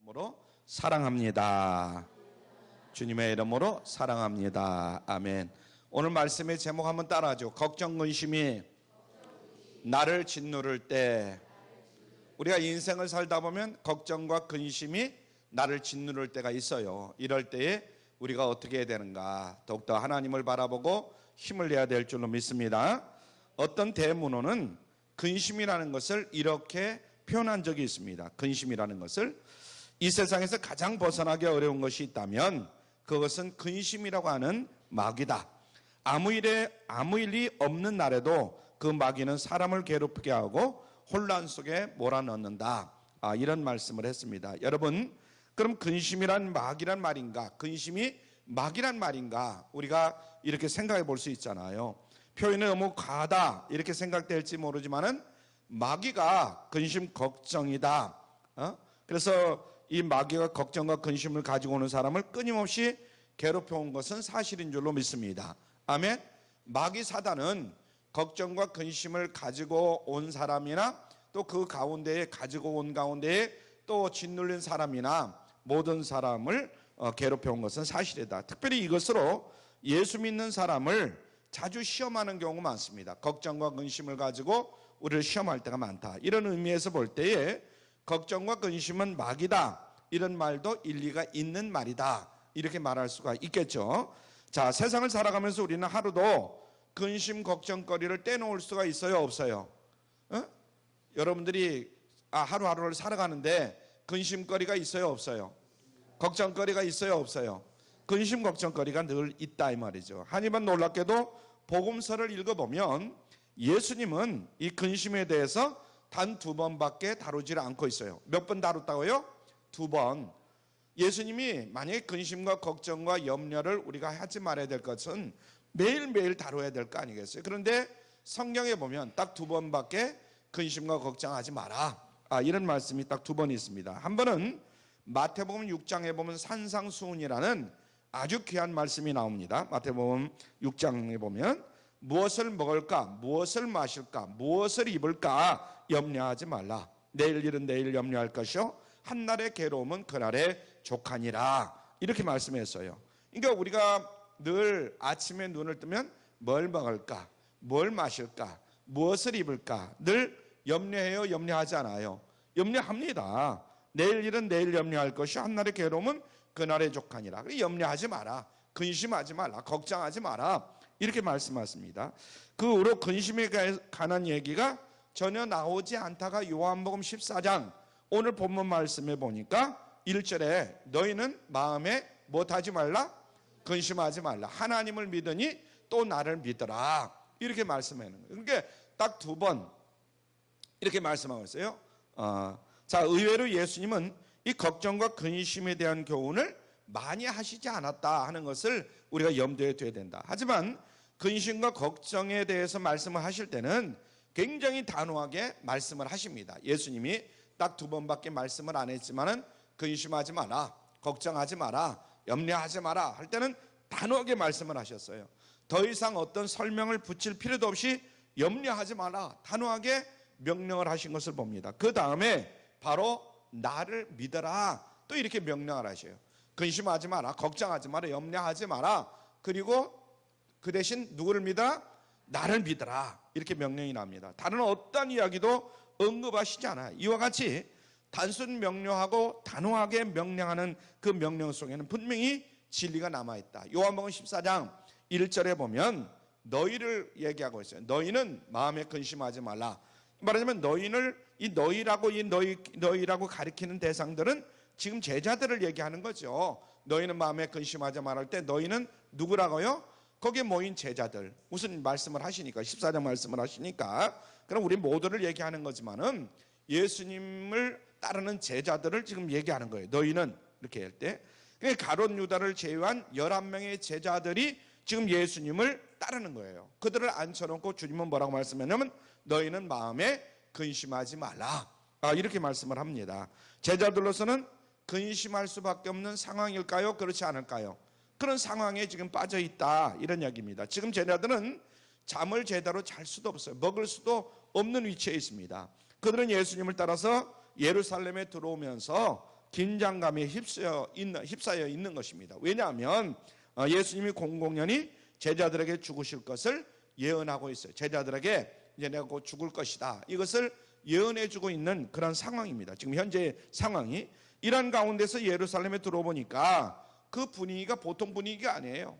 이름으로 사랑합니다. 주님의 이름으로 사랑합니다. 아멘. 오늘 말씀의 제목 한번 따라하죠. 걱정 근심이 나를 짓누를 때. 우리가 인생을 살다 보면 걱정과 근심이 나를 짓누를 때가 있어요. 이럴 때에 우리가 어떻게 해야 되는가? 더욱더 하나님을 바라보고 힘을 내야 될 줄로 믿습니다. 어떤 대문호는 근심이라는 것을 이렇게 표현한 적이 있습니다. 근심이라는 것을 이 세상에서 가장 벗어나기 어려운 것이 있다면 그것은 근심이라고 하는 마귀다. 아무 일이 없는 날에도 그 마귀는 사람을 괴롭히게 하고 혼란 속에 몰아넣는다. 이런 말씀을 했습니다. 여러분, 그럼 근심이란 마귀란 말인가? 근심이 마귀란 말인가? 우리가 이렇게 생각해 볼 수 있잖아요. 표현이 너무 과하다 이렇게 생각될지 모르지만은 마귀가 근심 걱정이다. 그래서 이 마귀가 걱정과 근심을 가지고 오는 사람을 끊임없이 괴롭혀온 것은 사실인 줄로 믿습니다. 아멘. 마귀 사단은 걱정과 근심을 가지고 온 사람이나 또 그 가운데에 가지고 온 가운데에 또 짓눌린 사람이나 모든 사람을 괴롭혀온 것은 사실이다. 특별히 이것으로 예수 믿는 사람을 자주 시험하는 경우가 많습니다. 걱정과 근심을 가지고 우리를 시험할 때가 많다. 이런 의미에서 볼 때에 걱정과 근심은 마귀다. 이런 말도 일리가 있는 말이다. 이렇게 말할 수가 있겠죠. 자, 세상을 살아가면서 우리는 하루도 근심 걱정거리를 떼놓을 수가 있어요, 없어요? 여러분들이 하루하루를 살아가는데 근심거리가 있어요, 없어요? 걱정거리가 있어요, 없어요? 근심 걱정거리가 늘 있다 이 말이죠. 한이반 놀랍게도 복음서를 읽어보면 예수님은 이 근심에 대해서 단 2번밖에 다루질 않고 있어요. 몇 번 다뤘다고요? 2번. 예수님이 만약에 근심과 걱정과 염려를 우리가 하지 말아야 될 것은 매일매일 다뤄야 될 거 아니겠어요? 그런데 성경에 보면 딱 2번밖에 근심과 걱정하지 마라. 이런 말씀이 딱 2번 있습니다. 한 번은 마태복음 6장에 보면 산상수훈이라는 아주 귀한 말씀이 나옵니다. 마태복음 6장에 보면 무엇을 먹을까, 무엇을 마실까, 무엇을 입을까 염려하지 말라. 내일 일은 내일 염려할 것이요 한날의 괴로움은 그날의 족하니라. 이렇게 말씀했어요. 그러니까 우리가 늘 아침에 눈을 뜨면 뭘 먹을까, 뭘 마실까, 무엇을 입을까 늘 염려해요, 염려하지 않아요? 염려합니다. 내일 일은 내일 염려할 것이 한날의 괴로움은 그날의 족하니라. 염려하지 마라, 근심하지 마라, 걱정하지 마라 이렇게 말씀하십니다. 그 후로 근심에 관한 얘기가 전혀 나오지 않다가 요한복음 14장 오늘 본문 말씀에 보니까 1절에 너희는 마음에 못하지 말라, 근심하지 말라, 하나님을 믿으니 또 나를 믿어라 이렇게 말씀하는 거예요. 그러니까 딱 2번 이렇게 말씀하고 있어요. 자, 의외로 예수님은 이 걱정과 근심에 대한 교훈을 많이 하시지 않았다 하는 것을 우리가 염두에 둬야 된다. 하지만 근심과 걱정에 대해서 말씀을 하실 때는 굉장히 단호하게 말씀을 하십니다. 예수님이 딱 2번밖에 말씀을 안 했지만은 근심하지 마라, 걱정하지 마라, 염려하지 마라 할 때는 단호하게 말씀을 하셨어요. 더 이상 어떤 설명을 붙일 필요도 없이 염려하지 마라 단호하게 명령을 하신 것을 봅니다. 그 다음에 바로 나를 믿어라 또 이렇게 명령을 하셔요. 근심하지 마라, 걱정하지 마라, 염려하지 마라. 그리고 그 대신 누구를 믿어라? 나를 믿어라 이렇게 명령이 납니다. 다른 어떤 이야기도 언급하시지 않아요. 이와 같이 단순 명료하고 단호하게 명령하는 그 명령 속에는 분명히 진리가 남아있다. 요한복음 14장 1절에 보면 너희를 얘기하고 있어요. 너희는 마음에 근심하지 말라. 말하자면 너희라고 가리키는 대상들은 지금 제자들을 얘기하는 거죠. 너희는 마음에 근심하지 말할 때 너희는 누구라고요? 거기에 모인 제자들. 무슨 말씀을 하시니까 14장 말씀을 하시니까 그럼 우리 모두를 얘기하는 거지만은 예수님을 따르는 제자들을 지금 얘기하는 거예요. 너희는 이렇게 할 때 가룟 유다를 제외한 11명의 제자들이 지금 예수님을 따르는 거예요. 그들을 앉혀놓고 주님은 뭐라고 말씀하냐면 너희는 마음에 근심하지 말라 이렇게 말씀을 합니다. 제자들로서는 근심할 수밖에 없는 상황일까요? 그렇지 않을까요? 그런 상황에 지금 빠져 있다 이런 이야기입니다. 지금 제자들은 잠을 제대로 잘 수도 없어요. 먹을 수도 없는 위치에 있습니다. 그들은 예수님을 따라서 예루살렘에 들어오면서 긴장감에 휩싸여 있는 것입니다. 왜냐하면 예수님이 공공연히 제자들에게 죽으실 것을 예언하고 있어요. 제자들에게 이제 내가 곧 죽을 것이다, 이것을 예언해주고 있는 그런 상황입니다. 지금 현재 상황이 이런 가운데서 예루살렘에 들어보니까 그 분위기가 보통 분위기가 아니에요.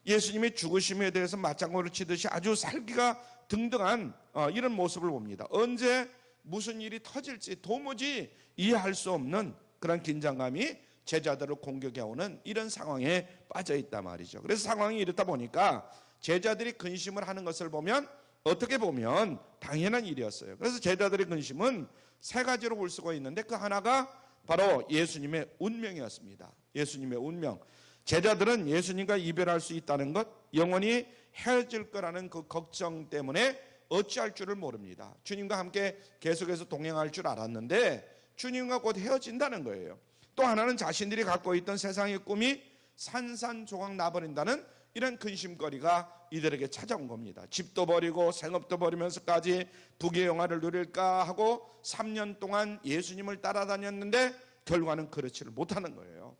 예수님의 죽으심에 대해서 맞장구를 치듯이 아주 살기가 등등한 이런 모습을 봅니다. 언제 무슨 일이 터질지 도무지 이해할 수 없는 그런 긴장감이 제자들을 공격해오는 이런 상황에 빠져 있단 말이죠. 그래서 상황이 이렇다 보니까 제자들이 근심을 하는 것을 보면 어떻게 보면 당연한 일이었어요. 그래서 제자들의 근심은 세 가지로 볼 수가 있는데 그 하나가 바로 예수님의 운명이었습니다. 예수님의 운명. 제자들은 예수님과 이별할 수 있다는 것, 영원히 헤어질 거라는 그 걱정 때문에 어찌할 줄을 모릅니다. 주님과 함께 계속해서 동행할 줄 알았는데 주님과 곧 헤어진다는 거예요. 또 하나는 자신들이 갖고 있던 세상의 꿈이 산산조각 나버린다는 이런 근심거리가 이들에게 찾아온 겁니다. 집도 버리고 생업도 버리면서까지 부귀의 영화를 누릴까 하고 3년 동안 예수님을 따라다녔는데 결과는 그렇지를 못하는 거예요.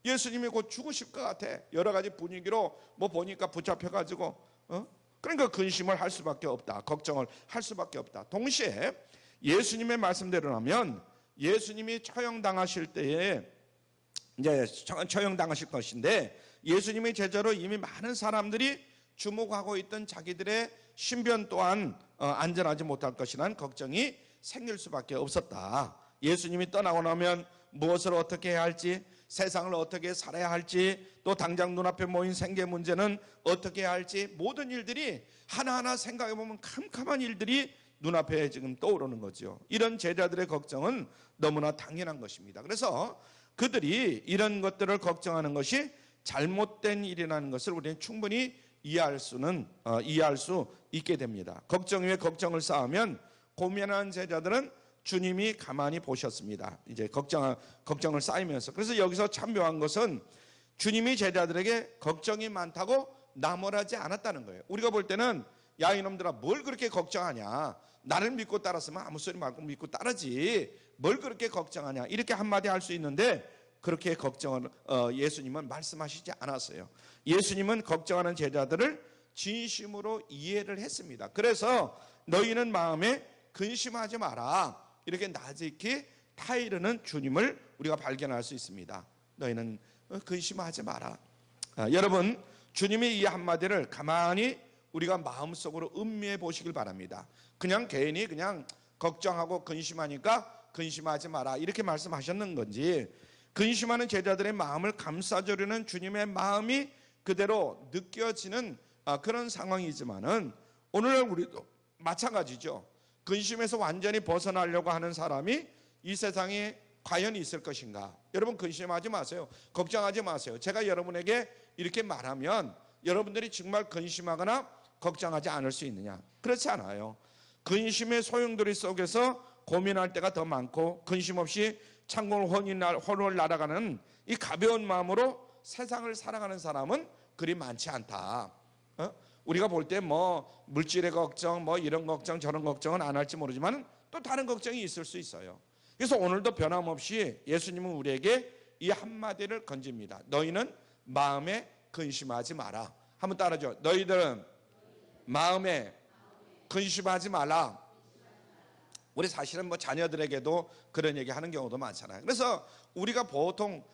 예수님이 곧 죽으실 것 같아. 여러 가지 분위기로 뭐 보니까 붙잡혀가지고 그러니까 근심을 할 수밖에 없다. 걱정을 할 수밖에 없다. 동시에 예수님의 말씀대로라면 예수님이 처형당하실 때에 이제 처형당하실 것인데 예수님의 제자로 이미 많은 사람들이 주목하고 있던 자기들의 신변 또한 안전하지 못할 것이라는 걱정이 생길 수밖에 없었다. 예수님이 떠나고 나면 무엇을 어떻게 해야 할지, 세상을 어떻게 살아야 할지, 또 당장 눈앞에 모인 생계 문제는 어떻게 해야 할지, 모든 일들이 하나하나 생각해 보면 캄캄한 일들이 눈앞에 지금 떠오르는 거죠. 이런 제자들의 걱정은 너무나 당연한 것입니다. 그래서 그들이 이런 것들을 걱정하는 것이 잘못된 일이라는 것을 우리는 충분히 이해할 수 있게 됩니다. 걱정 위에 걱정을 쌓으면 고민한 제자들은 주님이 가만히 보셨습니다. 이제 걱정을 쌓이면서. 그래서 여기서 참 묘한 것은 주님이 제자들에게 걱정이 많다고 나무라지 않았다는 거예요. 우리가 볼 때는 야 이놈들아 뭘 그렇게 걱정하냐, 나를 믿고 따랐으면 아무 소리 말고 믿고 따르지 뭘 그렇게 걱정하냐, 이렇게 한마디 할 수 있는데 그렇게 걱정을 예수님은 말씀하시지 않았어요. 예수님은 걱정하는 제자들을 진심으로 이해를 했습니다. 그래서 너희는 마음에 근심하지 마라, 이렇게 나직히 타이르는 주님을 우리가 발견할 수 있습니다. 너희는 근심하지 마라. 여러분, 주님의 이 한마디를 가만히 우리가 마음속으로 음미해 보시길 바랍니다. 그냥 괜히 그냥 걱정하고 근심하니까 근심하지 마라 이렇게 말씀하셨는 건지, 근심하는 제자들의 마음을 감싸주려는 주님의 마음이 그대로 느껴지는 그런 상황이지만은 오늘날 우리도 마찬가지죠. 근심에서 완전히 벗어나려고 하는 사람이 이 세상에 과연 있을 것인가? 여러분 근심하지 마세요. 걱정하지 마세요. 제가 여러분에게 이렇게 말하면 여러분들이 정말 근심하거나 걱정하지 않을 수 있느냐? 그렇지 않아요. 근심의 소용돌이 속에서 고민할 때가 더 많고 근심 없이 창공을 홀월 날아가는 이 가벼운 마음으로 세상을 살아가는 사람은 그리 많지 않다. 우리가 볼 때 뭐 물질의 걱정, 뭐 이런 걱정 저런 걱정은 안 할지 모르지만 또 다른 걱정이 있을 수 있어요. 그래서 오늘도 변함없이 예수님은 우리에게 이 한마디를 건집니다. 너희는 마음에 근심하지 마라. 한번 따라줘. 너희들은 마음에 근심하지 말라. 우리 사실은 뭐 자녀들에게도 그런 얘기 하는 경우도 많잖아요. 그래서 우리가 보통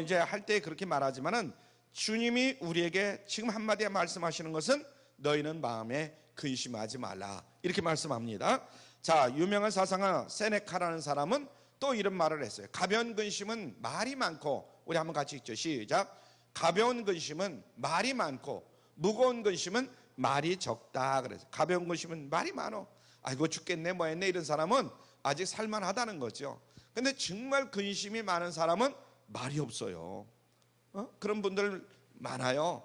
이제 할 때 그렇게 말하지만은 주님이 우리에게 지금 한마디에 말씀하시는 것은 너희는 마음에 근심하지 말라 이렇게 말씀합니다. 자, 유명한 사상가 세네카라는 사람은 또 이런 말을 했어요. 가벼운 근심은 말이 많고, 우리 한번 같이 읽죠. 시작. 가벼운 근심은 말이 많고 무거운 근심은 말이 적다. 그래서 가벼운 근심은 말이 많어. 아이고 죽겠네 뭐 했네 이런 사람은 아직 살만하다는 거죠. 근데 정말 근심이 많은 사람은 말이 없어요. 그런 분들 많아요.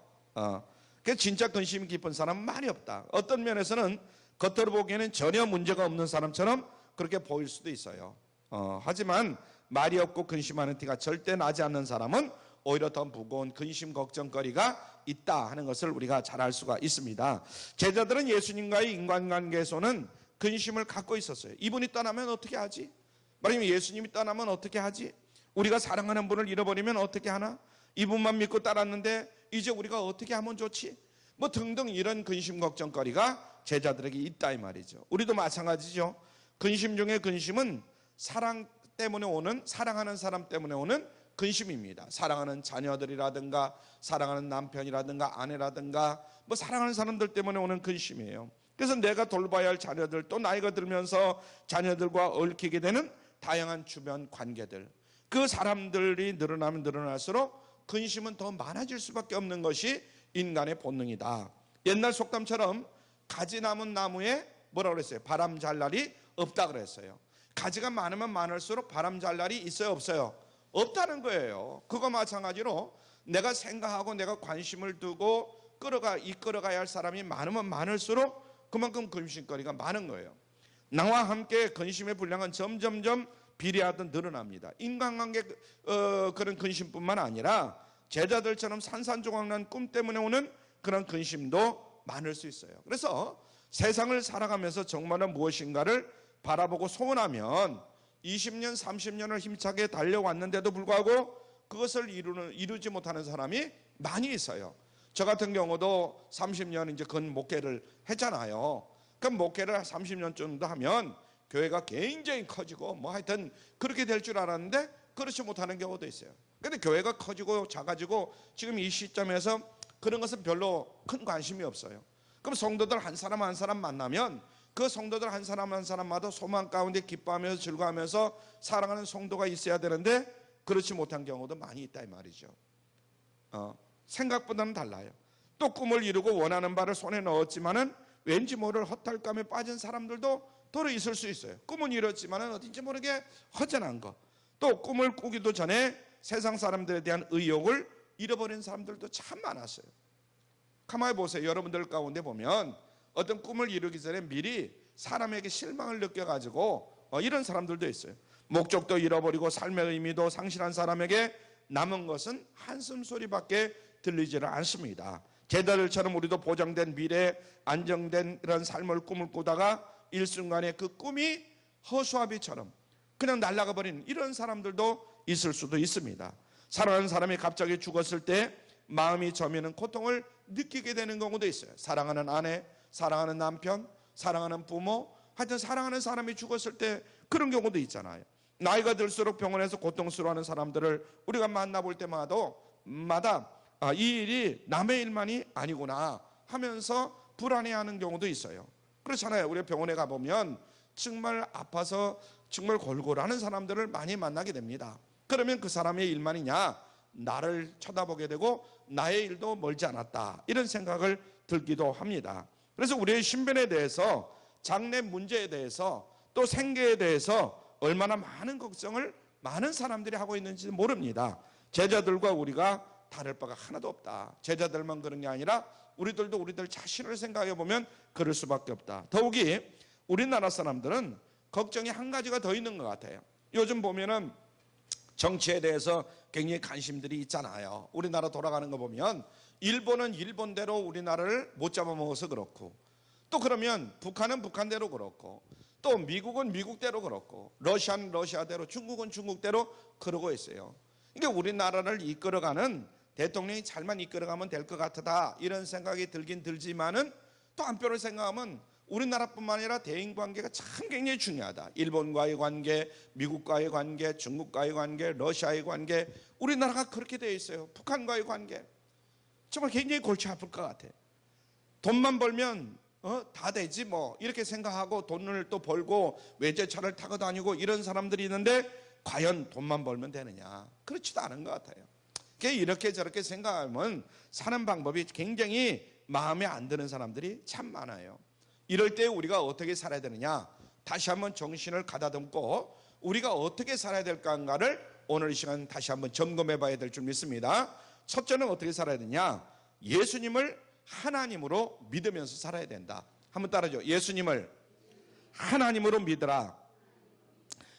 그래서 진짜 근심이 깊은 사람은 말이 없다. 어떤 면에서는 겉으로 보기에는 전혀 문제가 없는 사람처럼 그렇게 보일 수도 있어요. 하지만 말이 없고 근심하는 티가 절대 나지 않는 사람은 오히려 더 무거운 근심 걱정거리가 있다 하는 것을 우리가 잘 알 수가 있습니다. 제자들은 예수님과의 인간관계에서는 근심을 갖고 있었어요. 이분이 떠나면 어떻게 하지? 말하면 예수님이 떠나면 어떻게 하지? 우리가 사랑하는 분을 잃어버리면 어떻게 하나? 이분만 믿고 따랐는데 이제 우리가 어떻게 하면 좋지? 뭐 등등 이런 근심 걱정거리가 제자들에게 있다 이 말이죠. 우리도 마찬가지죠. 근심 중에 근심은 사랑 때문에 오는, 사랑하는 사람 때문에 오는 근심입니다. 사랑하는 자녀들이라든가 사랑하는 남편이라든가 아내라든가 뭐 사랑하는 사람들 때문에 오는 근심이에요. 그래서 내가 돌봐야 할 자녀들, 또 나이가 들면서 자녀들과 얽히게 되는 다양한 주변 관계들, 그 사람들이 늘어나면 늘어날수록 근심은 더 많아질 수밖에 없는 것이 인간의 본능이다. 옛날 속담처럼 가지 남은 나무에 뭐라고 그랬어요? 바람 잘 날이 없다 그랬어요. 가지가 많으면 많을수록 바람 잘 날이 있어요 없어요? 없다는 거예요. 그거 마찬가지로 내가 생각하고 내가 관심을 두고 이끌어가야 할 사람이 많으면 많을수록 그만큼 근심거리가 많은 거예요. 나와 함께 근심의 분량은 점점점 비례하듯 늘어납니다. 인간관계 그런 근심뿐만 아니라 제자들처럼 산산조각난 꿈 때문에 오는 그런 근심도 많을 수 있어요. 그래서 세상을 살아가면서 정말로 무엇인가를 바라보고 소원하면 20년, 30년을 힘차게 달려왔는데도 불구하고 그것을 이루지 못하는 사람이 많이 있어요. 저 같은 경우도 30년 이제 근 목회를 했잖아요. 그럼 목회를 30년 정도 하면 교회가 굉장히 커지고 뭐 하여튼 그렇게 될 줄 알았는데 그렇지 못하는 경우도 있어요. 근데 교회가 커지고 작아지고 지금 이 시점에서 그런 것은 별로 큰 관심이 없어요. 그럼 성도들 한 사람 한 사람 만나면 그 성도들 한 사람 한 사람마다 소망 가운데 기뻐하면서 즐거워하면서 사랑하는 성도가 있어야 되는데 그렇지 못한 경우도 많이 있다 이 말이죠. 생각보다는 달라요. 또 꿈을 이루고 원하는 바를 손에 넣었지만은 왠지 모를 허탈감에 빠진 사람들도 도로 있을 수 있어요. 꿈은 이뤘지만은 어딘지 모르게 허전한 거. 또 꿈을 꾸기도 전에 세상 사람들에 대한 의욕을 잃어버린 사람들도 참 많았어요. 가만히 보세요. 여러분들 가운데 보면 어떤 꿈을 이루기 전에 미리 사람에게 실망을 느껴가지고 이런 사람들도 있어요. 목적도 잃어버리고 삶의 의미도 상실한 사람에게 남은 것은 한숨 소리밖에 들리지를 않습니다. 제자들처럼 우리도 보장된 미래, 안정된 이런 삶을 꿈을 꾸다가 일순간에 그 꿈이 허수아비처럼 그냥 날아가 버리는 이런 사람들도 있을 수도 있습니다. 사랑하는 사람이 갑자기 죽었을 때 마음이 저미는 고통을 느끼게 되는 경우도 있어요. 사랑하는 아내, 사랑하는 남편, 사랑하는 부모, 하여튼 사랑하는 사람이 죽었을 때 그런 경우도 있잖아요. 나이가 들수록 병원에서 고통스러워하는 사람들을 우리가 만나볼 때마다 이 일이 남의 일만이 아니구나 하면서 불안해하는 경우도 있어요. 그렇잖아요. 우리가 병원에 가보면 정말 아파서 정말 골골하는 사람들을 많이 만나게 됩니다. 그러면 그 사람의 일만이냐? 나를 쳐다보게 되고 나의 일도 멀지 않았다 이런 생각을 들기도 합니다. 그래서 우리의 신변에 대해서, 장래 문제에 대해서, 또 생계에 대해서 얼마나 많은 걱정을 많은 사람들이 하고 있는지 모릅니다. 제자들과 우리가 다를 바가 하나도 없다. 제자들만 그런 게 아니라 우리들도 우리들 자신을 생각해 보면 그럴 수밖에 없다. 더욱이 우리나라 사람들은 걱정이 한 가지가 더 있는 것 같아요. 요즘 보면은 정치에 대해서 굉장히 관심들이 있잖아요. 우리나라 돌아가는 거 보면 일본은 일본대로 우리나라를 못 잡아먹어서 그렇고, 또 그러면 북한은 북한대로 그렇고, 또 미국은 미국대로 그렇고, 러시아는 러시아대로, 중국은 중국대로 그러고 있어요. 이게 우리나라를 이끌어가는 대통령이 잘만 이끌어가면 될 것 같다 이런 생각이 들긴 들지만은 또 한편으로 생각하면 우리나라뿐만 아니라 대인관계가 참 굉장히 중요하다. 일본과의 관계, 미국과의 관계, 중국과의 관계, 러시아의 관계, 우리나라가 그렇게 되어 있어요. 북한과의 관계 정말 굉장히 골치 아플 것 같아. 돈만 벌면 다 되지 뭐 이렇게 생각하고 돈을 또 벌고 외제차를 타고 다니고 이런 사람들이 있는데 과연 돈만 벌면 되느냐? 그렇지도 않은 것 같아요. 이렇게 저렇게 생각하면 사는 방법이 굉장히 마음에 안 드는 사람들이 참 많아요. 이럴 때 우리가 어떻게 살아야 되느냐? 다시 한번 정신을 가다듬고 우리가 어떻게 살아야 될까를 오늘 이 시간 다시 한번 점검해 봐야 될 줄 믿습니다. 첫째는 어떻게 살아야 되냐? 예수님을 하나님으로 믿으면서 살아야 된다. 한번 따라하죠. 예수님을 하나님으로 믿으라.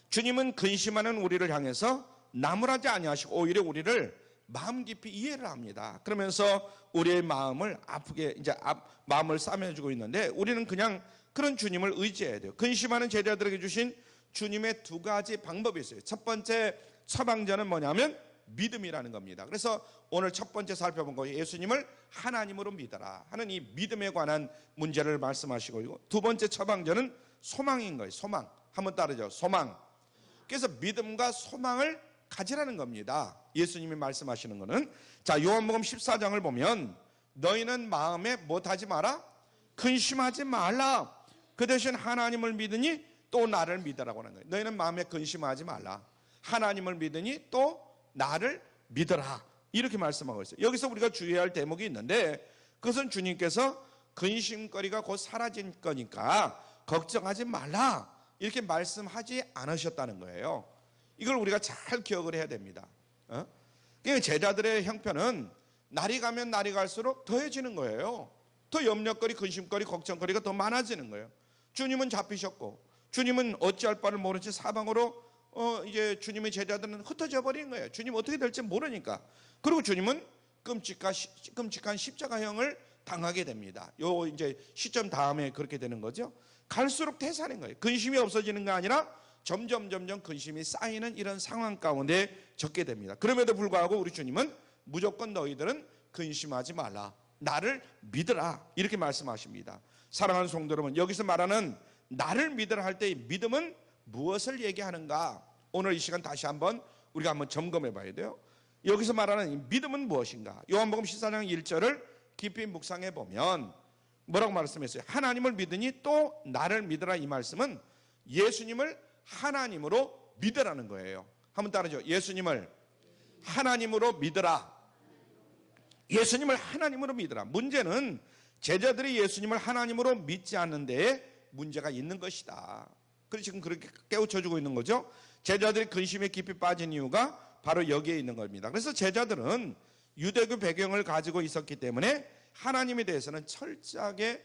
주님은 근심하는 우리를 향해서 나무라지 아니하시고 오히려 우리를 마음 깊이 이해를 합니다. 그러면서 우리의 마음을 아프게 마음을 싸매주고 있는데 우리는 그냥 그런 주님을 의지해야 돼요. 근심하는 제자들에게 주신 주님의 두 가지 방법이 있어요. 첫 번째 처방전은 뭐냐면 믿음이라는 겁니다. 그래서 오늘 첫 번째 살펴본 거예요. 예수님을 하나님으로 믿어라 하는 이 믿음에 관한 문제를 말씀하시고, 두 번째 처방전은 소망인 거예요. 소망. 한번 따르죠. 소망. 그래서 믿음과 소망을 가지라는 겁니다. 예수님이 말씀하시는 거는, 자, 요한복음 14장을 보면 너희는 마음에 못하지 마라, 근심하지 말라. 그 대신 하나님을 믿으니 또 나를 믿으라고 하는 거예요. 너희는 마음에 근심하지 말라, 하나님을 믿으니 또 나를 믿어라, 이렇게 말씀하고 있어요. 여기서 우리가 주의해야 할 대목이 있는데, 그것은 주님께서 근심거리가 곧 사라질 거니까 걱정하지 말라 이렇게 말씀하지 않으셨다는 거예요. 이걸 우리가 잘 기억을 해야 됩니다. 그러니까 제자들의 형편은 날이 가면 날이 갈수록 더해지는 거예요. 더 염려거리, 근심거리, 걱정거리가 더 많아지는 거예요. 주님은 잡히셨고, 주님은 어찌할 바를 모른 채 사방으로 이제 주님의 제자들은 흩어져 버린 거예요. 주님 어떻게 될지 모르니까. 그리고 주님은 끔찍한 십자가형을 당하게 됩니다. 요 이제 시점 다음에 그렇게 되는 거죠. 갈수록 태산인 거예요. 근심이 없어지는 게 아니라 점점 근심이 쌓이는 이런 상황 가운데 적게 됩니다. 그럼에도 불구하고 우리 주님은 무조건 너희들은 근심하지 말라, 나를 믿으라, 이렇게 말씀하십니다. 사랑하는 성도 여러분, 여기서 말하는 나를 믿으라 할 때 믿음은 무엇을 얘기하는가? 오늘 이 시간 다시 한번 우리가 한번 점검해 봐야 돼요. 여기서 말하는 믿음은 무엇인가? 요한복음 14장 1절을 깊이 묵상해 보면 뭐라고 말씀했어요? 하나님을 믿으니 또 나를 믿으라. 이 말씀은 예수님을 하나님으로 믿으라는 거예요. 한번 따라하죠. 예수님을 하나님으로 믿으라. 예수님을 하나님으로 믿으라. 문제는 제자들이 예수님을 하나님으로 믿지 않는 데에 문제가 있는 것이다. 그래서 지금 그렇게 깨우쳐주고 있는 거죠. 제자들이 근심에 깊이 빠진 이유가 바로 여기에 있는 겁니다. 그래서 제자들은 유대교 배경을 가지고 있었기 때문에 하나님에 대해서는 철저하게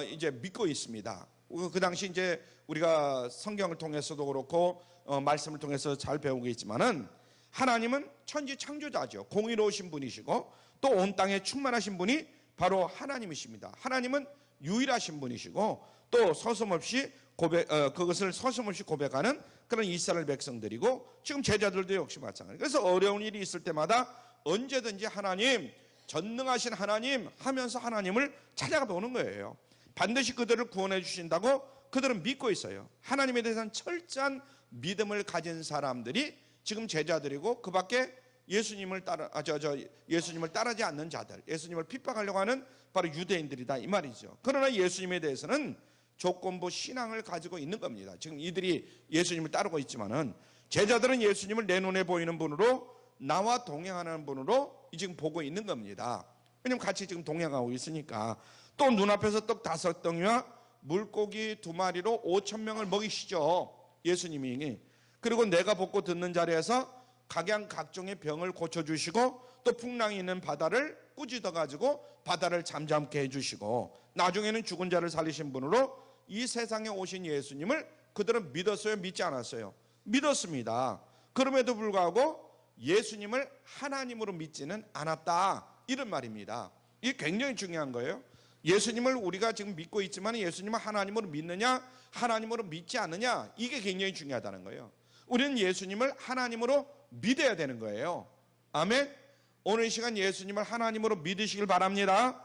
이제 믿고 있습니다. 그 당시 이제 우리가 성경을 통해서도 그렇고 말씀을 통해서 잘 배우고 있지만은 하나님은 천지 창조자죠. 공의로우신 분이시고 또 온 땅에 충만하신 분이 바로 하나님이십니다. 하나님은 유일하신 분이시고 또 서슴없이 그것을 서슴없이 고백하는 그런 이스라엘 백성들이고, 지금 제자들도 역시 마찬가지예요. 그래서 어려운 일이 있을 때마다 언제든지 하나님, 전능하신 하나님 하면서 하나님을 찾아가 보는 거예요. 반드시 그들을 구원해 주신다고 그들은 믿고 있어요. 하나님에 대해서는 철저한 믿음을 가진 사람들이 지금 제자들이고, 그 밖에 예수님을 따르지 않는 자들, 예수님을 핍박하려고 하는 바로 유대인들이다, 이 말이죠. 그러나 예수님에 대해서는 조건부 신앙을 가지고 있는 겁니다. 지금 이들이 예수님을 따르고 있지만은 제자들은 예수님을 내 눈에 보이는 분으로, 나와 동행하는 분으로 지금 보고 있는 겁니다. 왜냐면 같이 지금 동행하고 있으니까. 또 눈앞에서 떡 5덩이와 물고기 2마리로 5,000명을 먹이시죠, 예수님이. 그리고 내가 벗고 듣는 자리에서 각양각종의 병을 고쳐주시고, 또 풍랑이 있는 바다를 꾸짖어 가지고 바다를 잠잠케 해주시고, 나중에는 죽은 자를 살리신 분으로 이 세상에 오신 예수님을 그들은 믿었어요, 믿지 않았어요? 믿었습니다. 그럼에도 불구하고 예수님을 하나님으로 믿지는 않았다, 이런 말입니다. 이게 굉장히 중요한 거예요. 예수님을 우리가 지금 믿고 있지만 예수님을 하나님으로 믿느냐 하나님으로 믿지 않느냐, 이게 굉장히 중요하다는 거예요. 우리는 예수님을 하나님으로 믿어야 되는 거예요. 아멘. 오늘 이 시간 예수님을 하나님으로 믿으시길 바랍니다.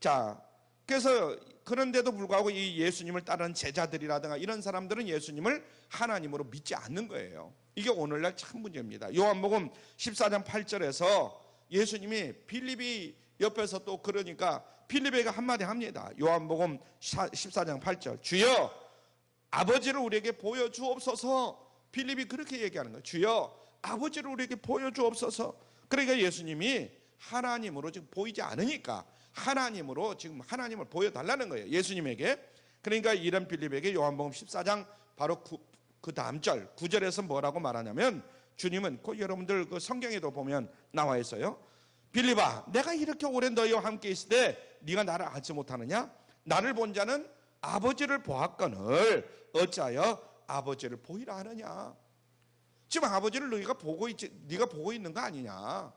자, 그래서 그런데도 불구하고 이 예수님을 따르는 제자들이라든가 이런 사람들은 예수님을 하나님으로 믿지 않는 거예요. 이게 오늘날 참 문제입니다. 요한복음 14장 8절에서 예수님이 빌립이 옆에서 또 그러니까 빌립에게 한마디 합니다. 요한복음 14장 8절, 주여 아버지를 우리에게 보여주옵소서. 빌립이 그렇게 얘기하는 거예요. 주여 아버지를 우리에게 보여주옵소서. 그러니까 예수님이 하나님으로 지금 보이지 않으니까 하나님으로 지금 하나님을 보여달라는 거예요, 예수님에게. 그러니까 이런 빌립에게 요한복음 14장 바로 그 다음 절 9절에서 뭐라고 말하냐면, 주님은 여러분들 그 성경에도 보면 나와 있어요. 빌립아, 내가 이렇게 오래 너희와 함께 있을 때 네가 나를 알지 못하느냐? 나를 본 자는 아버지를 보았거늘 어찌하여 아버지를 보이라 하느냐? 지금 아버지를 네가 보고 있는 거 아니냐?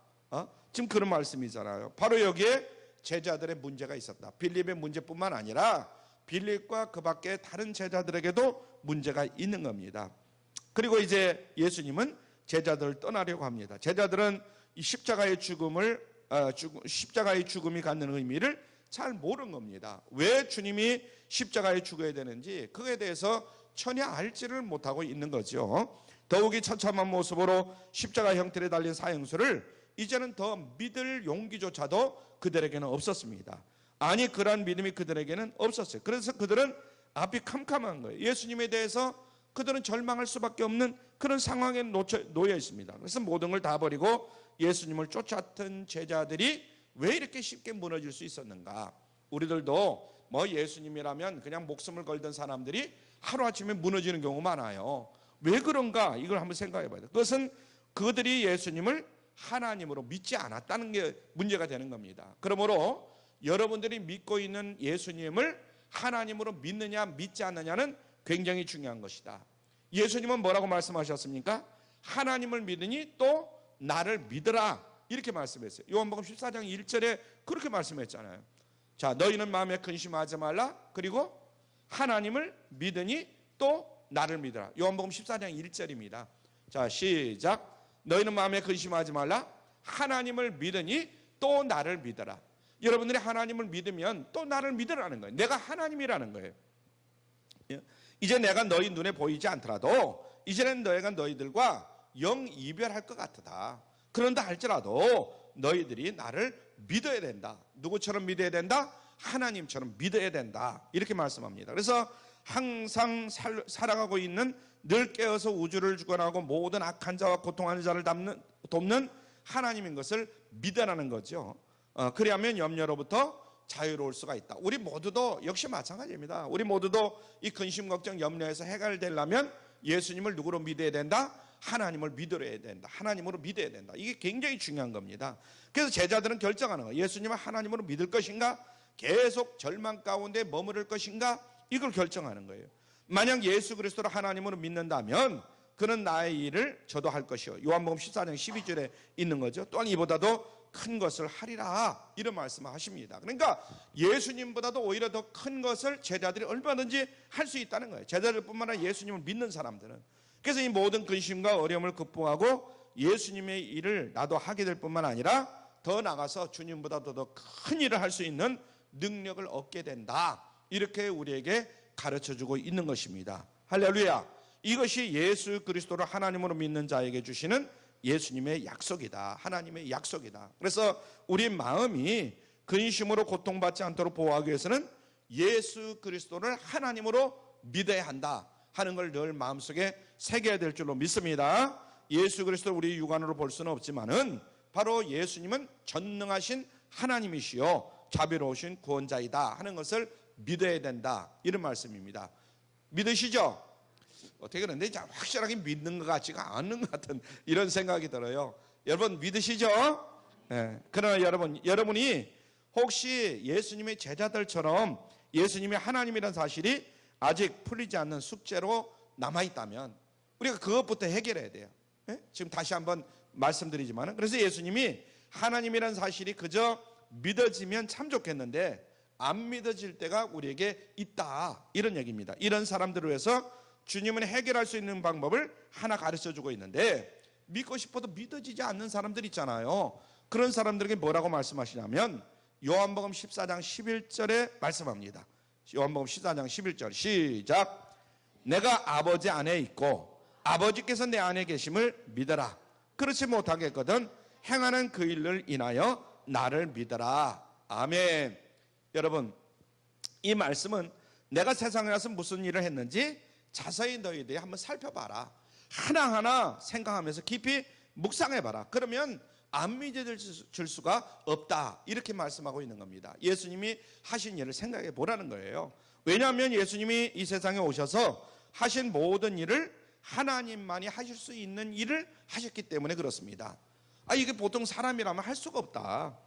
지금 그런 말씀이잖아요. 바로 여기에 제자들의 문제가 있었다. 빌립의 문제뿐만 아니라 빌립과 그 밖에 다른 제자들에게도 문제가 있는 겁니다. 그리고 이제 예수님은 제자들을 떠나려고 합니다. 제자들은 이 십자가의 죽음이 갖는 의미를 잘 모르는 겁니다. 왜 주님이 십자가에 죽어야 되는지 그에 대해서 전혀 알지를 못하고 있는 거죠. 더욱이 처참한 모습으로 십자가 형태에 달린 사형수를 이제는 더 믿을 용기조차도 그들에게는 없었습니다. 아니, 그러한 믿음이 그들에게는 없었어요. 그래서 그들은 앞이 캄캄한 거예요. 예수님에 대해서 그들은 절망할 수밖에 없는 그런 상황에 놓여 있습니다. 그래서 모든 걸 다 버리고 예수님을 쫓았던 제자들이 왜 이렇게 쉽게 무너질 수 있었는가? 우리들도 뭐 예수님이라면 그냥 목숨을 걸던 사람들이 하루아침에 무너지는 경우 많아요. 왜 그런가? 이걸 한번 생각해 봐야 돼요. 그것은 그들이 예수님을 하나님으로 믿지 않았다는 게 문제가 되는 겁니다. 그러므로 여러분들이 믿고 있는 예수님을 하나님으로 믿느냐 믿지 않느냐는 굉장히 중요한 것이다. 예수님은 뭐라고 말씀하셨습니까? 하나님을 믿으니 또 나를 믿으라, 이렇게 말씀했어요. 요한복음 14장 1절에 그렇게 말씀했잖아요. 자, 너희는 마음에 근심하지 말라. 그리고 하나님을 믿으니 또 나를 믿으라. 요한복음 14장 1절입니다. 자, 시작. 너희는 마음에 근심하지 말라. 하나님을 믿으니 또 나를 믿어라. 여러분들이 하나님을 믿으면 또 나를 믿으라는 거예요. 내가 하나님이라는 거예요. 이제 내가 너희 눈에 보이지 않더라도 이제는 너희가 너희들과 영 이별할 것 같다. 그런다 할지라도 너희들이 나를 믿어야 된다. 누구처럼 믿어야 된다? 하나님처럼 믿어야 된다. 이렇게 말씀합니다. 그래서 항상 살아가고 있는, 늘 깨어서 우주를 주관하고 모든 악한 자와 고통하는 자를 돕는 하나님인 것을 믿으라는 거죠. 그리하면 염려로부터 자유로울 수가 있다. 우리 모두도 역시 마찬가지입니다. 우리 모두도 이 근심, 걱정, 염려에서 해결되려면 예수님을 누구로 믿어야 된다? 하나님을 믿어야 된다. 하나님으로 믿어야 된다. 이게 굉장히 중요한 겁니다. 그래서 제자들은 결정하는 거예요. 예수님을 하나님으로 믿을 것인가? 계속 절망 가운데 머무를 것인가? 이걸 결정하는 거예요. 만약 예수 그리스도를 하나님으로 믿는다면 그는 나의 일을 저도 할 것이요. 요한복음 14장 12절에 있는 거죠. 또한 이보다도 큰 것을 하리라, 이런 말씀을 하십니다. 그러니까 예수님보다도 오히려 더 큰 것을 제자들이 얼마든지 할 수 있다는 거예요. 제자들뿐만 아니라 예수님을 믿는 사람들은. 그래서 이 모든 근심과 어려움을 극복하고 예수님의 일을 나도 하게 될 뿐만 아니라 더 나가서 주님보다도 더 큰 일을 할 수 있는 능력을 얻게 된다, 이렇게 우리에게 가르쳐주고 있는 것입니다. 할렐루야. 이것이 예수 그리스도를 하나님으로 믿는 자에게 주시는 예수님의 약속이다. 하나님의 약속이다. 그래서 우리 마음이 근심으로 고통받지 않도록 보호하기 위해서는 예수 그리스도를 하나님으로 믿어야 한다 하는 걸 늘 마음속에 새겨야 될 줄로 믿습니다. 예수 그리스도를 우리 육안으로 볼 수는 없지만은 바로 예수님은 전능하신 하나님이시요 자비로우신 구원자이다 하는 것을 믿어야 된다, 이런 말씀입니다. 믿으시죠? 어떻게 그런데 확실하게 믿는 것 같지가 않는 것 같은 이런 생각이 들어요. 여러분 믿으시죠? 네. 그러나 여러분이 혹시 예수님의 제자들처럼 예수님이 하나님이라는 사실이 아직 풀리지 않는 숙제로 남아있다면 우리가 그것부터 해결해야 돼요. 네? 지금 다시 한번 말씀드리지만, 그래서 예수님이 하나님이라는 사실이 그저 믿어지면 참 좋겠는데 안 믿어질 때가 우리에게 있다, 이런 얘기입니다. 이런 사람들을 위해서 주님은 해결할 수 있는 방법을 하나 가르쳐주고 있는데, 믿고 싶어도 믿어지지 않는 사람들 있잖아요. 그런 사람들에게 뭐라고 말씀하시냐면 요한복음 14장 11절에 말씀합니다. 요한복음 14장 11절 시작. 내가 아버지 안에 있고 아버지께서 내 안에 계심을 믿어라. 그렇지 못하겠거든 행하는 그 일을 인하여 나를 믿어라. 아멘. 여러분, 이 말씀은 내가 세상에 와서 무슨 일을 했는지 자세히 너희들이 한번 살펴봐라. 하나하나 생각하면서 깊이 묵상해봐라. 그러면 안 믿어질 수가 없다, 이렇게 말씀하고 있는 겁니다. 예수님이 하신 일을 생각해 보라는 거예요. 왜냐하면 예수님이 이 세상에 오셔서 하신 모든 일을 하나님만이 하실 수 있는 일을 하셨기 때문에 그렇습니다. 이게 보통 사람이라면 할 수가 없다.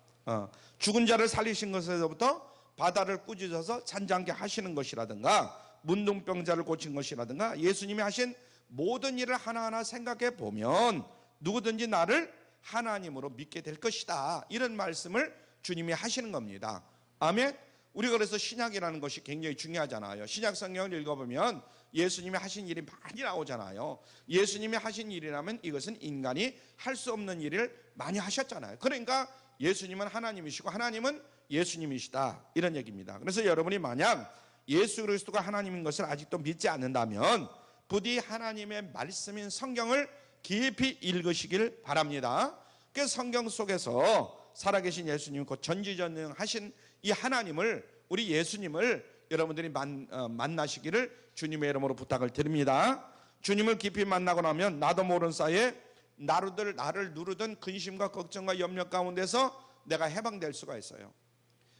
죽은 자를 살리신 것에서부터 바다를 꾸짖어서 잔잔케 하시는 것이라든가 문둥병자를 고친 것이라든가 예수님이 하신 모든 일을 하나하나 생각해 보면 누구든지 나를 하나님으로 믿게 될 것이다, 이런 말씀을 주님이 하시는 겁니다. 아멘. 우리가 그래서 신약이라는 것이 굉장히 중요하잖아요. 신약 성경을 읽어보면 예수님이 하신 일이 많이 나오잖아요. 예수님이 하신 일이라면 이것은 인간이 할 수 없는 일을 많이 하셨잖아요. 그러니까 예수님은 하나님이시고 하나님은 예수님이시다, 이런 얘기입니다. 그래서 여러분이 만약 예수 그리스도가 하나님인 것을 아직도 믿지 않는다면 부디 하나님의 말씀인 성경을 깊이 읽으시길 바랍니다. 그 성경 속에서 살아계신 예수님, 곧 전지전능하신 이 하나님을, 우리 예수님을 여러분들이 만나시기를 주님의 이름으로 부탁을 드립니다. 주님을 깊이 만나고 나면 나도 모르는 사이에 나를 누르던 근심과 걱정과 염려 가운데서 내가 해방될 수가 있어요.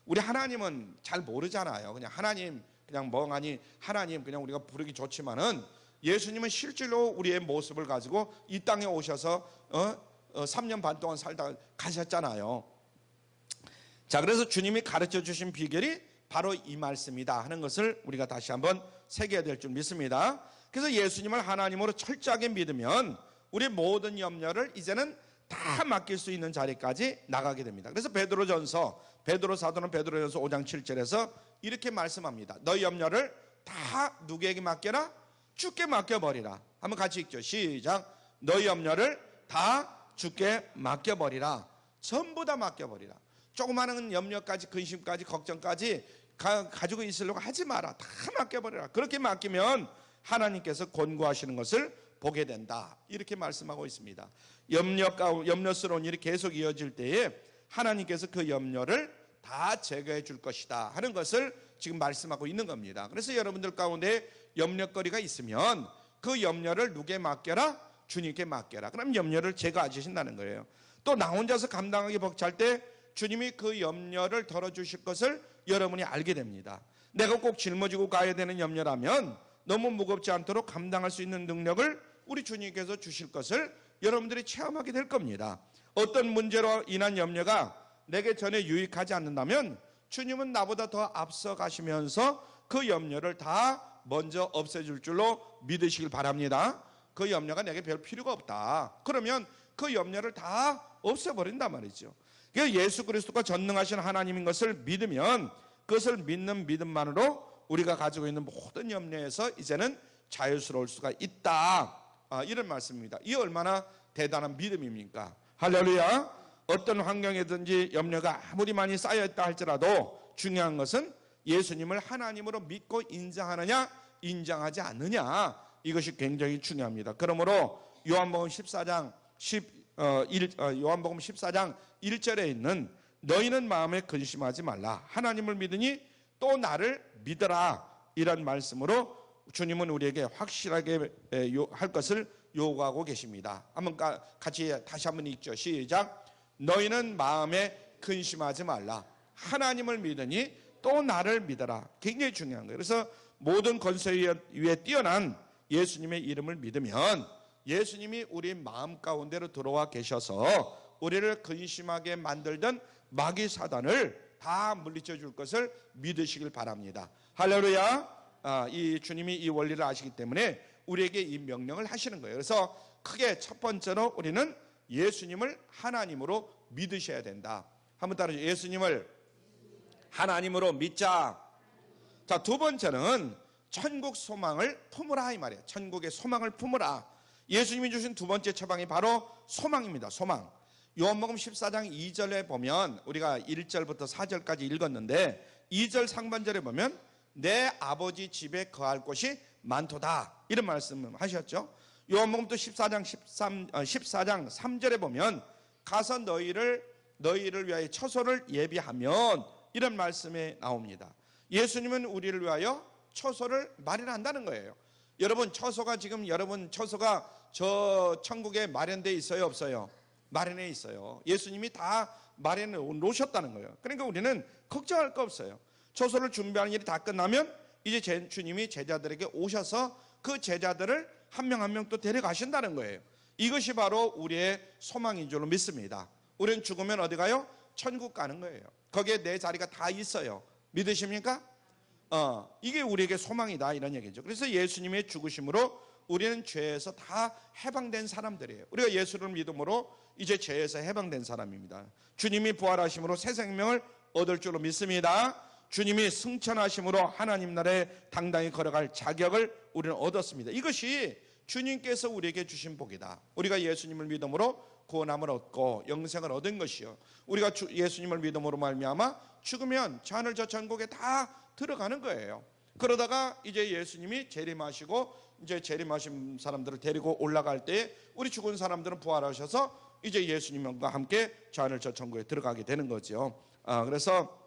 우리 하나님은 잘 모르잖아요. 그냥 하나님, 그냥 멍하니 하나님 그냥 우리가 부르기 좋지만은 예수님은 실제로 우리의 모습을 가지고 이 땅에 오셔서 3년 반 동안 살다 가셨잖아요. 자, 그래서 주님이 가르쳐 주신 비결이 바로 이 말씀이다 하는 것을 우리가 다시 한번 새겨야 될 줄 믿습니다. 그래서 예수님을 하나님으로 철저하게 믿으면 우리 모든 염려를 이제는 다 맡길 수 있는 자리까지 나가게 됩니다. 그래서 베드로 사도는 베드로전서 5장 7절에서 이렇게 말씀합니다. 너희 염려를 다 누구에게 맡겨라? 주께 맡겨버리라. 한번 같이 읽죠. 시작. 너희 염려를 다 주께 맡겨버리라. 전부 다 맡겨버리라. 조그마한 염려까지, 근심까지, 걱정까지 가지고 있으려고 하지 마라. 다 맡겨버리라. 그렇게 맡기면 하나님께서 권고하시는 것을 보게 된다, 이렇게 말씀하고 있습니다. 염려스러운 일이 계속 이어질 때에 하나님께서 그 염려를 다 제거해 줄 것이다 하는 것을 지금 말씀하고 있는 겁니다. 그래서 여러분들 가운데 염려거리가 있으면 그 염려를 누구에 맡겨라? 주님께 맡겨라. 그럼 염려를 제거해 주신다는 거예요. 또 나 혼자서 감당하기 벅찰 때 주님이 그 염려를 덜어주실 것을 여러분이 알게 됩니다. 내가 꼭 짊어지고 가야 되는 염려라면 너무 무겁지 않도록 감당할 수 있는 능력을 우리 주님께서 주실 것을 여러분들이 체험하게 될 겁니다. 어떤 문제로 인한 염려가 내게 전혀 유익하지 않는다면 주님은 나보다 더 앞서 가시면서 그 염려를 다 먼저 없애줄 줄로 믿으시길 바랍니다. 그 염려가 내게 별 필요가 없다. 그러면 그 염려를 다 없애버린단 말이죠. 예수 그리스도가 전능하신 하나님인 것을 믿으면 그것을 믿는 믿음만으로 우리가 가지고 있는 모든 염려에서 이제는 자유스러울 수가 있다, 이런 말씀입니다. 이 얼마나 대단한 믿음입니까? 할렐루야. 어떤 환경이든지 염려가 아무리 많이 쌓여있다 할지라도 중요한 것은 예수님을 하나님으로 믿고 인정하느냐 인정하지 않느냐, 이것이 굉장히 중요합니다. 그러므로 요한복음 14장 1절에 있는 너희는 마음에 근심하지 말라. 하나님을 믿으니 또 나를 믿어라. 이런 말씀으로 주님은 우리에게 확실하게 할 것을 요구하고 계십니다. 한번 같이 다시 한번 읽죠. 시작. 너희는 마음에 근심하지 말라. 하나님을 믿으니 또 나를 믿어라. 굉장히 중요한 거예요. 그래서 모든 권세 위에 뛰어난 예수님의 이름을 믿으면 예수님이 우리 마음 가운데로 들어와 계셔서 우리를 근심하게 만들던 마귀 사단을 다 물리쳐 줄 것을 믿으시길 바랍니다. 할렐루야. 이 주님이 이 원리를 아시기 때문에 우리에게 이 명령을 하시는 거예요. 그래서 크게 첫 번째로 우리는 예수님을 하나님으로 믿으셔야 된다. 한번 따라서 예수님을 하나님으로 믿자. 자, 두 번째는 천국 소망을 품으라, 이 말이에요. 천국의 소망을 품으라. 예수님이 주신 두 번째 처방이 바로 소망입니다. 소망. 요한복음 14장 2절에 보면 우리가 1절부터 4절까지 읽었는데 2절 상반절에 보면 내 아버지 집에 거할 곳이 많도다, 이런 말씀을 하셨죠. 요한복음 또 14장 3절에 보면 가서 너희를 위하여 처소를 예비하면, 이런 말씀이 나옵니다. 예수님은 우리를 위하여 처소를 마련한다는 거예요. 여러분 처소가 저 천국에 마련되어 있어요, 없어요? 마련해 있어요. 예수님이 다 마련해 놓으셨다는 거예요. 그러니까 우리는 걱정할 거 없어요. 처소를 준비하는 일이 다 끝나면 이제 주님이 제자들에게 오셔서 그 제자들을 한 명 한 명 또 데려가신다는 거예요. 이것이 바로 우리의 소망인 줄로 믿습니다. 우리는 죽으면 어디 가요? 천국 가는 거예요. 거기에 내 자리가 다 있어요. 믿으십니까? 이게 우리에게 소망이다, 이런 얘기죠. 그래서 예수님의 죽으심으로 우리는 죄에서 다 해방된 사람들이에요. 우리가 예수를 믿음으로 이제 죄에서 해방된 사람입니다. 주님이 부활하심으로 새 생명을 얻을 줄로 믿습니다. 주님이 승천하심으로 하나님 나라에 당당히 걸어갈 자격을 우리는 얻었습니다. 이것이 주님께서 우리에게 주신 복이다. 우리가 예수님을 믿음으로 구원함을 얻고 영생을 얻은 것이요, 우리가 예수님을 믿음으로 말미암아 죽으면 저 하늘 저 천국에 다 들어가는 거예요. 그러다가 이제 예수님이 재림하시고 이제 재림하신 사람들을 데리고 올라갈 때 우리 죽은 사람들은 부활하셔서 이제 예수님과 함께 저 하늘 저 천국에 들어가게 되는 거죠. 그래서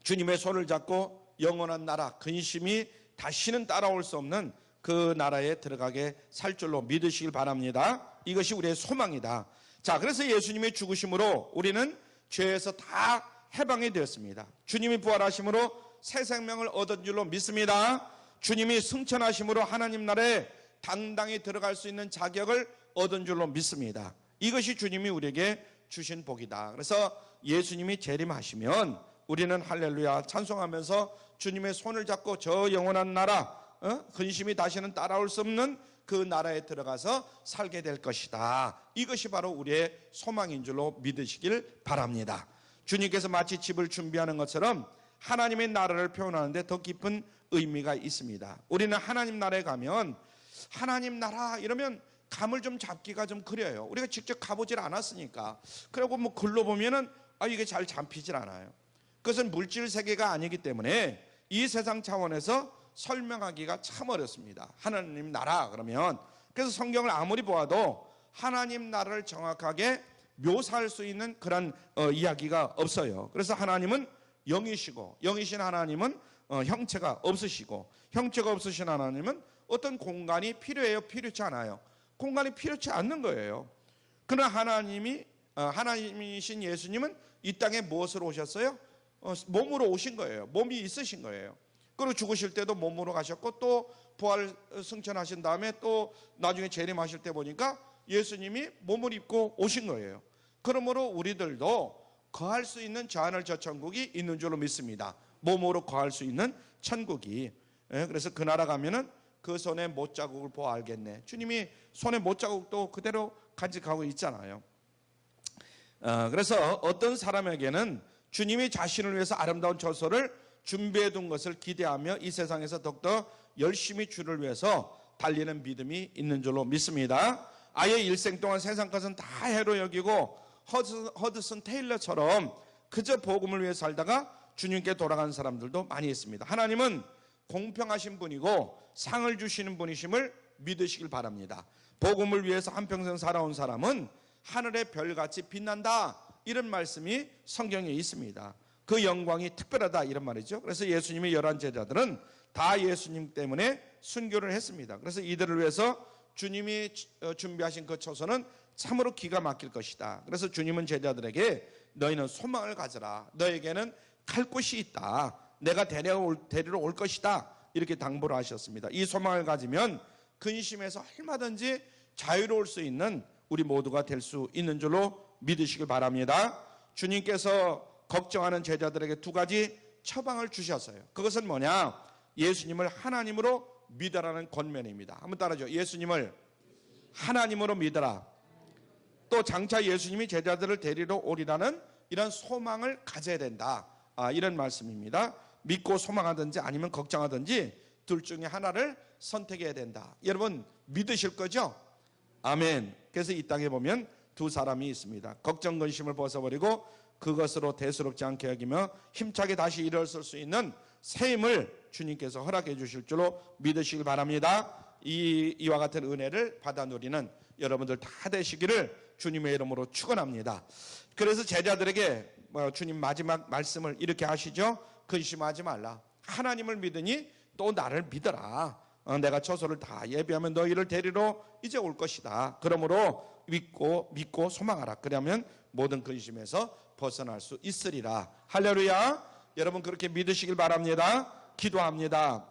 주님의 손을 잡고 영원한 나라, 근심이 다시는 따라올 수 없는 그 나라에 들어가게 살 줄로 믿으시길 바랍니다. 이것이 우리의 소망이다. 자, 그래서 예수님의 죽으심으로 우리는 죄에서 다 해방이 되었습니다. 주님이 부활하심으로 새 생명을 얻은 줄로 믿습니다. 주님이 승천하심으로 하나님 나라에 당당히 들어갈 수 있는 자격을 얻은 줄로 믿습니다. 이것이 주님이 우리에게 주신 복이다. 그래서 예수님이 재림하시면 우리는 할렐루야 찬송하면서 주님의 손을 잡고 저 영원한 나라, 근심이 다시는 따라올 수 없는 그 나라에 들어가서 살게 될 것이다. 이것이 바로 우리의 소망인 줄로 믿으시길 바랍니다. 주님께서 마치 집을 준비하는 것처럼 하나님의 나라를 표현하는데 더 깊은 의미가 있습니다. 우리는 하나님 나라에 가면 하나님 나라 이러면 감을 좀 잡기가 좀 그려요. 우리가 직접 가보질 않았으니까. 그리고 뭐 글로 보면은 이게 잘 잡히질 않아요. 그것은 물질 세계가 아니기 때문에 이 세상 차원에서 설명하기가 참 어렵습니다. 하나님 나라 그러면. 그래서 성경을 아무리 보아도 하나님 나라를 정확하게 묘사할 수 있는 그런 이야기가 없어요. 그래서 하나님은 영이시고 영이신 하나님은 형체가 없으시고 형체가 없으신 하나님은 어떤 공간이 필요해요? 필요치 않아요. 공간이 필요치 않는 거예요. 그러나 하나님이신 예수님은 이 땅에 무엇으로 오셨어요? 몸으로 오신 거예요. 몸이 있으신 거예요. 그리고 죽으실 때도 몸으로 가셨고 또 부활 승천하신 다음에 또 나중에 재림하실 때 보니까 예수님이 몸을 입고 오신 거예요. 그러므로 우리들도 거할 수 있는 저 하늘 저 천국이 있는 줄로 믿습니다. 몸으로 거할 수 있는 천국이. 그래서 그 나라 가면은 그 손에 못자국을 보아 알겠네. 주님이 손에 못자국도 그대로 간직하고 있잖아요. 그래서 어떤 사람에게는 주님이 자신을 위해서 아름다운 처소를 준비해 둔 것을 기대하며 이 세상에서 더욱더 열심히 주를 위해서 달리는 믿음이 있는 줄로 믿습니다. 아예 일생 동안 세상 것은 다 해로 여기고 허드슨 테일러처럼 그저 복음을 위해 살다가 주님께 돌아간 사람들도 많이 있습니다. 하나님은 공평하신 분이고 상을 주시는 분이심을 믿으시길 바랍니다. 복음을 위해서 한평생 살아온 사람은 하늘의 별같이 빛난다, 이런 말씀이 성경에 있습니다. 그 영광이 특별하다, 이런 말이죠. 그래서 예수님의 11 제자들은 다 예수님 때문에 순교를 했습니다. 그래서 이들을 위해서 주님이 준비하신 그 처소는 참으로 기가 막힐 것이다. 그래서 주님은 제자들에게 너희는 소망을 가져라. 너에게는 갈 곳이 있다. 내가 데리러 올 것이다. 이렇게 당부를 하셨습니다. 이 소망을 가지면 근심에서 얼마든지 자유로울 수 있는 우리 모두가 될 수 있는 줄로 믿으시길 바랍니다. 주님께서 걱정하는 제자들에게 두 가지 처방을 주셨어요. 그것은 뭐냐? 예수님을 하나님으로 믿으라는 권면입니다. 한번 따라하죠. 예수님을 하나님으로 믿어라. 또 장차 예수님이 제자들을 데리러 오리라는 이런 소망을 가져야 된다. 이런 말씀입니다. 믿고 소망하든지 아니면 걱정하든지 둘 중에 하나를 선택해야 된다. 여러분 믿으실 거죠? 아멘. 그래서 이 땅에 보면 두 사람이 있습니다. 걱정 근심을 벗어버리고 그것으로 대수롭지 않게 여기며 힘차게 다시 일어설 수 있는 새 힘을 주님께서 허락해 주실 줄로 믿으시길 바랍니다. 이와 같은 은혜를 받아 누리는 여러분들 다 되시기를 주님의 이름으로 축원합니다. 그래서 제자들에게 주님 마지막 말씀을 이렇게 하시죠. 근심하지 말라. 하나님을 믿으니 또 나를 믿어라. 내가 처소를 다 예비하면 너희를 데리러 이제 올 것이다. 그러므로 믿고 소망하라. 그러면 모든 근심에서 벗어날 수 있으리라. 할렐루야. 여러분 그렇게 믿으시길 바랍니다. 기도합니다.